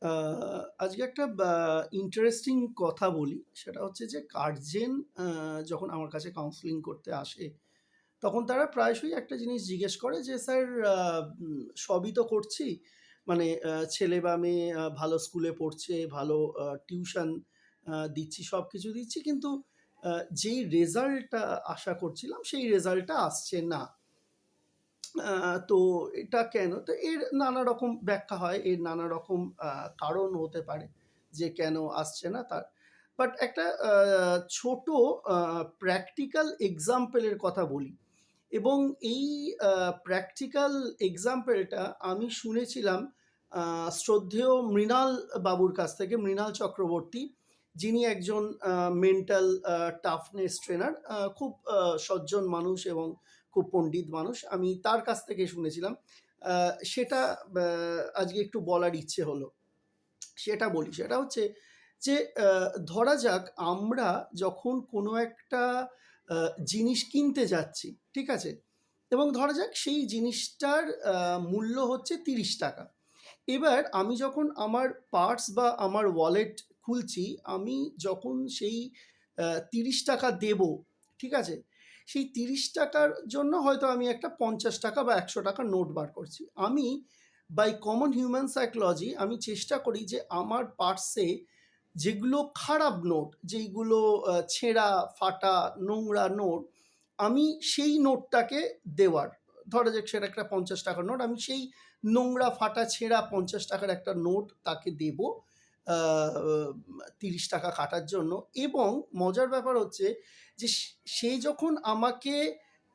আ আজকে একটা ইন্টারেস্টিং কথা বলি। সেটা হচ্ছে যে গার্ডিয়ান আ যখন আমার কাছে কাউন্সেলিং করতে আসে, তখন তারা প্রায়শই একটা জিনিস জিজ্ঞেস করে যে, "স্যার আ সবই তো করছি। মানে ছেলে বা মেয়ে ভালো স্কুলে পড়ছে, ভালো টিউশন দিচ্ছি, সবকিছু দিচ্ছি। কিন্তু আ যেই রেজাল্টটা আশা করছিলাম, সেই রেজাল্টটা আসছে না।" আ তো এটা কেন? তো এর নানা রকম ব্যাখ্যা হয়। এর নানা রকম কারণ হতে পারে যে কেন আসছে না তার। বাট একটা ছোট আ প্র্যাকটিক্যাল এক্সাম্পল এর কথা বলি এবং এই আ প্র্যাকটিক্যাল এক্সাম্পলটা আমি শুনেছিলাম শ্রদ্ধেয় মৃণাল বাবুর কাছ থেকে, মৃণাল চক্রবর্তী। যিনি একজন মেন্টাল টাফনেস ট্রেনার। খুব সজ্জন মানুষ এবং খুব পণ্ডিত মানুষ। আমি তার কাছ থেকে শুনেছিলাম। আ সেটা আজকে একটু বলার ইচ্ছে হলো। সেটা বলি। সেটা হচ্ছে যে আ ধরা যাক আমরা যখন কোনো একটা আ জিনিস কিনতে যাচ্ছি, ঠিক আছে? এবং ধরা যাক সেই জিনিসটার মূল্য হচ্ছে ৳৩০। এবার আমি যখন আমার পার্স বা আমার ওয়ালেট খুলছি, আমি যখন সেই ৳৩০ দেবো, ঠিক আছে? সেই ৳৩০ র জন্য হয়তো আমি একটা ৳৫০ বা ৳১০০ নোট বার করছি। আমি বাই কমন হিউম্যান সাইকোলজি আমি চেষ্টা করি যে আমার পার্সে যেগুলো খারাপ নোট, যেইগুলো ছেঁড়া, ফাটা, নোংরা নোট, আমি সেই নোটটাকে দেওয়ার। ধরা যাক সেটা একটা ৳৫০ নোট। আমি সেই নোংরা, ফাটা, ছেঁড়া ৳৫০ র একটা নোট তাকে দেবো আ ৳৩০ কাটার জন্য। এবং মজার ব্যাপার হচ্ছে যে সে যখন আমাকে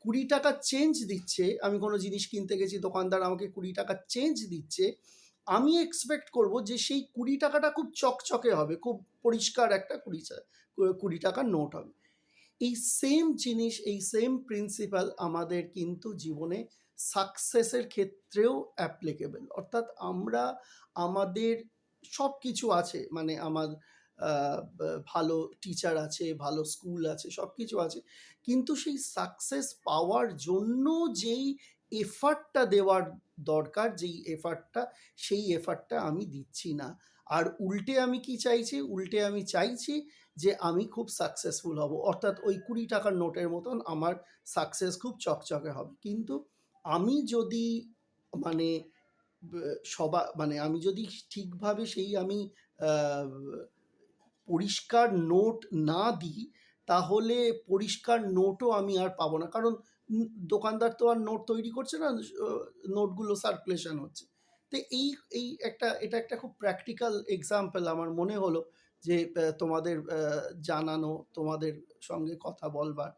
৳২০ চেঞ্জ দিচ্ছে, আমি কোনো জিনিস কিনতে গেছি, দোকানদার আমাকে ৳২০ চেঞ্জ দিচ্ছে, আমি এক্সপেক্ট করব যে সেই ৳২০ টা খুব চকচকে হবে, খুব পরিষ্কার একটা ৳২০ নোট হবে। এই সেম জিনিস, এই সেম প্রিন্সিপাল আমাদের কিন্তু জীবনে সাকসেসের ক্ষেত্রেও অ্যাপ্লিকেবল। অর্থাৎ আমরা আমাদের সবকিছু আছে, মানে আমার আ ভালো টিচার আছে, ভালো স্কুল আছে, সবকিছু আছে। কিন্তু সেই সাকসেস পাওয়ার জন্য যেই এফর্টটা দেওয়ার দরকার, যেই এফর্টটা, সেই এফর্টটা আমি দিচ্ছি না। আর উল্টে আমি কি চাইছি? উল্টে আমি চাইছি যে আমি খুব সাকসেসফুল হব। অর্থাৎ ওই ৳২০ র নোটের মতন আমার সাকসেস খুব চকচকে হবে। কিন্তু আমি যদি মানে ব মানে আমি যদি ঠিকভাবে সেই আমি আ পরিষ্কার নোট না দিই, তাহলে পরিষ্কার নোটও আমি আর পাবো না। কারণ দোকানদার তো আর নোট তৈরি করছে না, নোটগুলো সার্কুলেশন হচ্ছে। তো এই এটা একটা খুব প্র্যাকটিক্যাল এক্সাম্পল আমার মনে হলো যে তোমাদের জানানো, তোমাদের সঙ্গে কথা বলবার।